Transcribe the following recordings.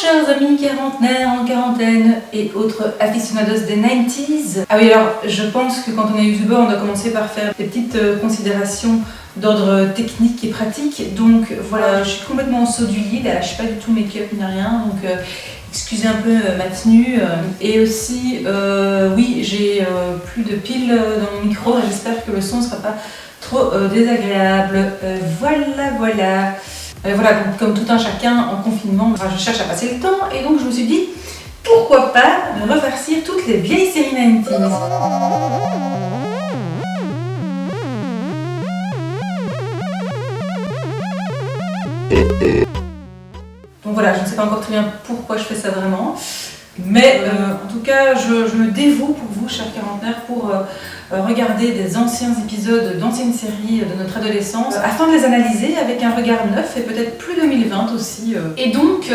Chers amis quarantenaires, en quarantaine et autres aficionados des 90s. Ah oui, alors je pense que quand on est youtubeur, on doit commencer par faire des petites considérations d'ordre technique et pratique. Donc voilà, je suis complètement en saut du lit, là, je suis pas du tout make-up ni rien, donc excusez un peu ma tenue. Et aussi, oui, j'ai plus de piles dans mon micro, j'espère que le son ne sera pas trop désagréable. Voilà. Voilà, donc comme tout un chacun en confinement, je cherche à passer le temps et donc je me suis dit pourquoi pas me refarcir toutes les vieilles séries 90s. Donc voilà, je ne sais pas encore très bien pourquoi je fais ça vraiment, mais en tout cas je me dévoue pour vous, chers quarantenaires, pour regarder des anciens épisodes d'anciennes séries de notre adolescence afin de les analyser avec un regard neuf et peut-être plus 2020 aussi. Et donc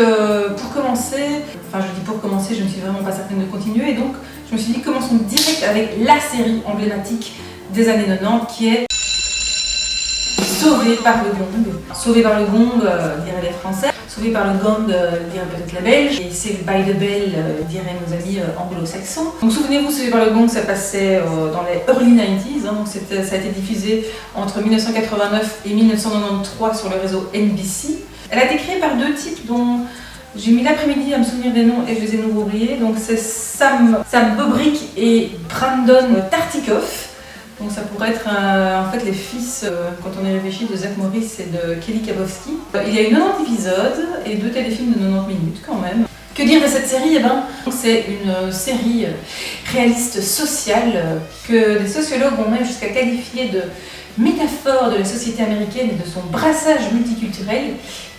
pour commencer, enfin je dis pour commencer, je ne suis vraiment pas certaine de continuer, et donc je me suis dit commençons direct avec la série emblématique des années 90 qui est Sauvé par le Gong. Sauvé par le Gong, diraient les Français. Sauvé par le Gong, diraient peut-être les Belges. Et Saved by the Bell, diraient nos amis anglo-saxons. Donc souvenez-vous, Sauvé par le Gong, ça passait dans les early 90s. Hein, donc ça a été diffusé entre 1989 et 1993 sur le réseau NBC. Elle a été créée par deux types dont j'ai mis l'après-midi à me souvenir des noms et je les ai nouveau oubliés. Donc c'est Sam Bobrick et Brandon Tartikoff. Donc ça pourrait être en fait les fils, quand on y réfléchit, de Zach Morris et de Kelly Kapowski. Il y a eu 90 épisodes et 2 téléfilms de 90 minutes quand même. Que dire de cette série? C'est une série réaliste sociale que des sociologues ont même jusqu'à qualifier de métaphore de la société américaine et de son brassage multiculturel.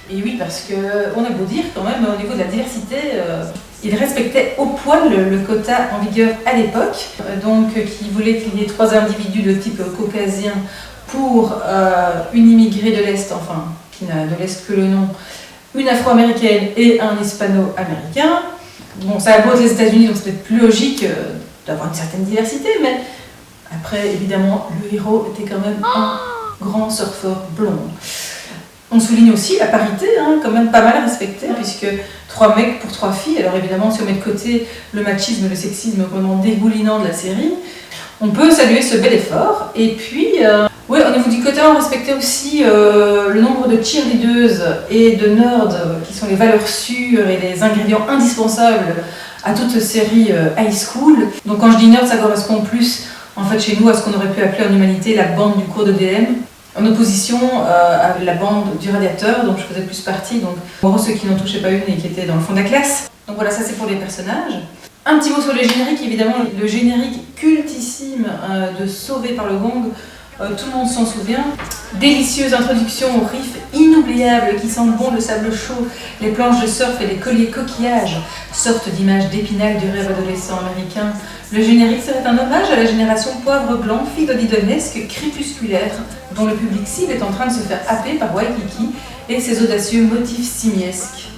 Et oui, parce qu'on a beau dire quand même, au niveau de la diversité, il respectait au poil le quota en vigueur à l'époque, donc qui voulait qu'il y ait 3 individus de type caucasien pour une immigrée de l'Est, enfin, qui n'a de l'Est que le nom, une afro-américaine et un hispano-américain. Bon, ça a beau être les États-Unis, donc c'est peut-être plus logique d'avoir une certaine diversité, mais après, évidemment, le héros était quand même un grand surfeur blond. On souligne aussi la parité, quand même pas mal respectée, puisque 3 mecs pour 3 filles. Alors évidemment, si on met de côté le machisme et le sexisme vraiment dégoulinant de la série, on peut saluer ce bel effort. Et puis, oui, au niveau du quota, on respectait aussi le nombre de cheerleaders et de nerds, qui sont les valeurs sûres et les ingrédients indispensables à toute série high school. Donc quand je dis nerd, ça correspond plus, en fait, chez nous, à ce qu'on aurait pu appeler en humanité la bande du cours de DM. En opposition à la bande du radiateur, dont je faisais plus partie, donc pour ceux qui n'en touchaient pas une et qui étaient dans le fond de la classe. Donc voilà, ça c'est pour les personnages. Un petit mot sur le générique, évidemment, le générique cultissime de Sauvé par le Gong, tout le monde s'en souvient. Délicieuse introduction au riff inoubliable qui sent bon le sable chaud, les planches de surf et les colliers coquillages, sorte d'image d'Épinal du rêve adolescent américain. Le générique serait un hommage à la génération poivre blanc, fille d'Odidonesque crépusculaire, dont le public cible est en train de se faire happer par Waikiki et ses audacieux motifs simiesques.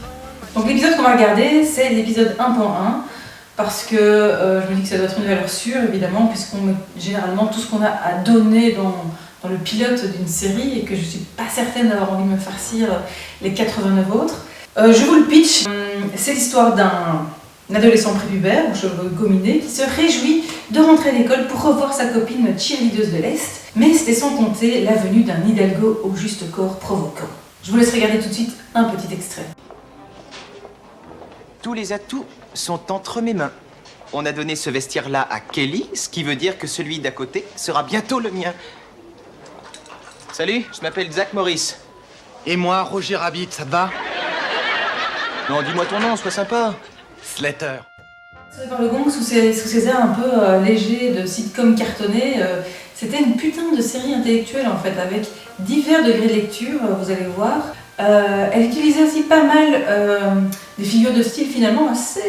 Donc l'épisode qu'on va regarder, c'est l'épisode 1.1, parce que je me dis que ça doit être une valeur sûre, évidemment, puisqu'on met généralement tout ce qu'on a à donner dans le pilote d'une série, et que je ne suis pas certaine d'avoir envie de me farcir les 89 autres. Je vous le pitch, c'est l'histoire d'un adolescent prépubère, aux cheveux gominés, qui se réjouit de rentrer à l'école pour revoir sa copine cheerleader de l'Est, mais c'était sans compter la venue d'un Hidalgo au juste corps provoquant. Je vous laisse regarder tout de suite un petit extrait. Tous les atouts sont entre mes mains. On a donné ce vestiaire-là à Kelly, ce qui veut dire que celui d'à côté sera bientôt le mien. Salut, je m'appelle Zach Morris. Et moi, Roger Rabbit, ça te va? Non, dis-moi ton nom, sois sympa. Slater. Sauvé par le Gong, sous ces airs un peu légers de sitcom cartonné, c'était une putain de série intellectuelle en fait, avec divers degrés de lecture, vous allez voir. Elle utilisait aussi pas mal des figures de style finalement assez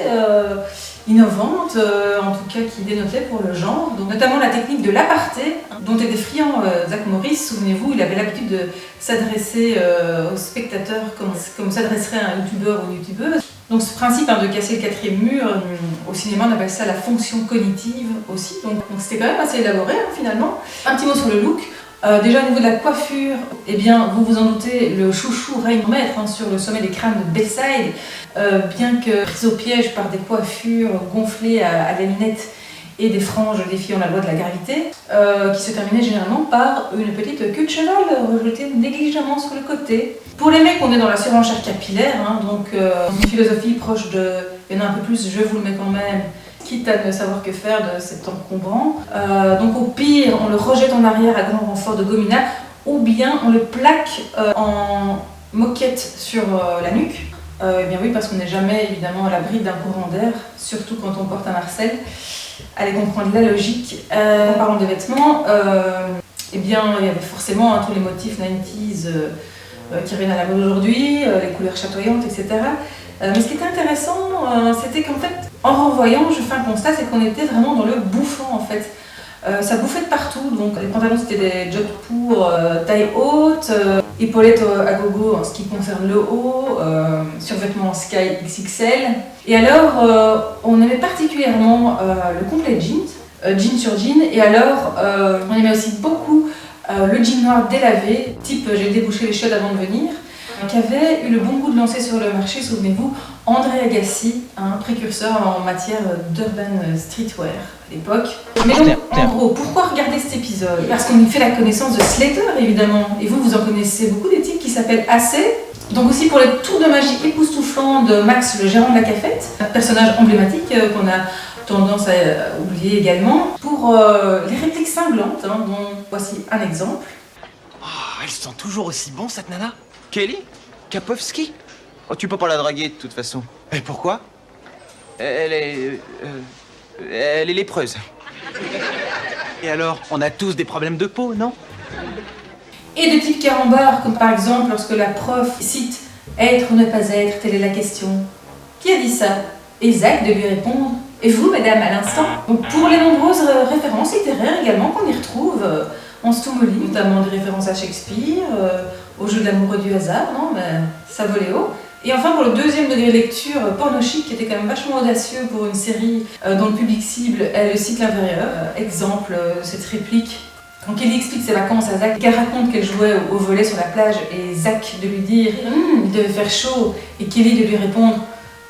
innovantes, en tout cas qui dénotaient pour le genre, donc notamment la technique de l'aparté, dont était friand Zach Morris. Souvenez-vous, il avait l'habitude de s'adresser aux spectateurs comme s'adresserait un youtubeur ou une youtubeuse. Donc ce principe de casser le 4e mur, au cinéma on appelle ça la fonction cognitive aussi, donc c'était quand même assez élaboré finalement. Un petit mot sur le look. Déjà au niveau de la coiffure, eh bien, vous vous en doutez, le chouchou règne en maître sur le sommet des crânes de Bayside, bien que prise au piège par des coiffures gonflées à la lunette et des franges défiant la loi de la gravité, qui se terminaient généralement par une petite queue de cheval rejetée négligemment sur le côté. Pour les mecs, on est dans la surenchère capillaire, donc une philosophie proche de « il y en a un peu plus, je vous le mets quand même », quitte à ne savoir que faire de cet encombrant. Donc au pire, on le rejette en arrière à grand renfort de gomina, ou bien on le plaque en moquette sur la nuque. Eh bien oui, parce qu'on n'est jamais évidemment à l'abri d'un courant d'air, surtout quand on porte un Marcel. Allez comprendre la logique. En parlant des vêtements, eh bien il y avait forcément tous les motifs 90s qui reviennent à la mode aujourd'hui, les couleurs chatoyantes, etc. Mais ce qui était intéressant, c'était qu'en fait, en renvoyant, je fais un constat, c'est qu'on était vraiment dans le bouffant en fait. Ça bouffait de partout, donc les pantalons c'était des jodhpurs taille haute, épaulettes à gogo en ce qui concerne le haut, survêtements Sky XXL. Et alors, on aimait particulièrement le complet jeans, jean sur jean, et alors on aimait aussi beaucoup le jean noir délavé, type j'ai débouché les chiottes avant de venir, qui avait eu le bon goût de lancer sur le marché, souvenez-vous, André Agassi, un précurseur en matière d'urban streetwear à l'époque. Mais donc, en gros, pourquoi regarder cet épisode? Parce qu'on y fait la connaissance de Slater, évidemment. Et vous en connaissez beaucoup des types qui s'appellent AC. Donc aussi pour les tours de magie époustouflants de Max, le gérant de la cafette, un personnage emblématique qu'on a tendance à oublier également. Pour les répliques cinglantes, dont voici un exemple. Oh, elle sent toujours aussi bon, cette nana. Kelly Kapowski? Oh, tu peux pas la draguer de toute façon. Et pourquoi? Elle est lépreuse. Et alors, on a tous des problèmes de peau, non? Et de types carambars, comme par exemple lorsque la prof cite « Être ou ne pas être, telle est la question ». Qui a dit ça? Et Zach de lui répondre « Et vous, madame, à l'instant ?» Donc pour les nombreuses références littéraires également qu'on y retrouve en Stumoli, notamment des références à Shakespeare, au jeu de l'amoureux du hasard, non mais ça volait haut. Et enfin pour le deuxième degré de lecture, Porno Chic, qui était quand même vachement audacieux pour une série dont le public cible est le cycle inférieur. Exemple, cette réplique. Quand Kelly explique ses vacances à Zach, qu'elle raconte qu'elle jouait au volley sur la plage et Zach de lui dire il devait faire chaud et Kelly de lui répondre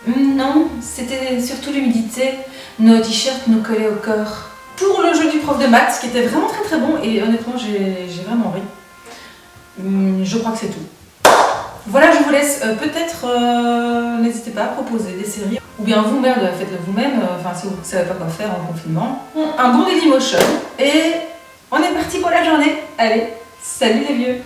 non, c'était surtout l'humidité, nos t-shirts nous collaient au corps. Pour le jeu du prof de maths, qui était vraiment très très bon et honnêtement j'ai vraiment ri. Je crois que c'est tout. Voilà, je vous laisse. Peut-être, n'hésitez pas à proposer des séries. Ou bien vous-même, faites-le vous-même, si vous ne savez pas quoi faire en confinement. Un bon Dailymotion. Et on est parti pour la journée. Allez, salut les vieux!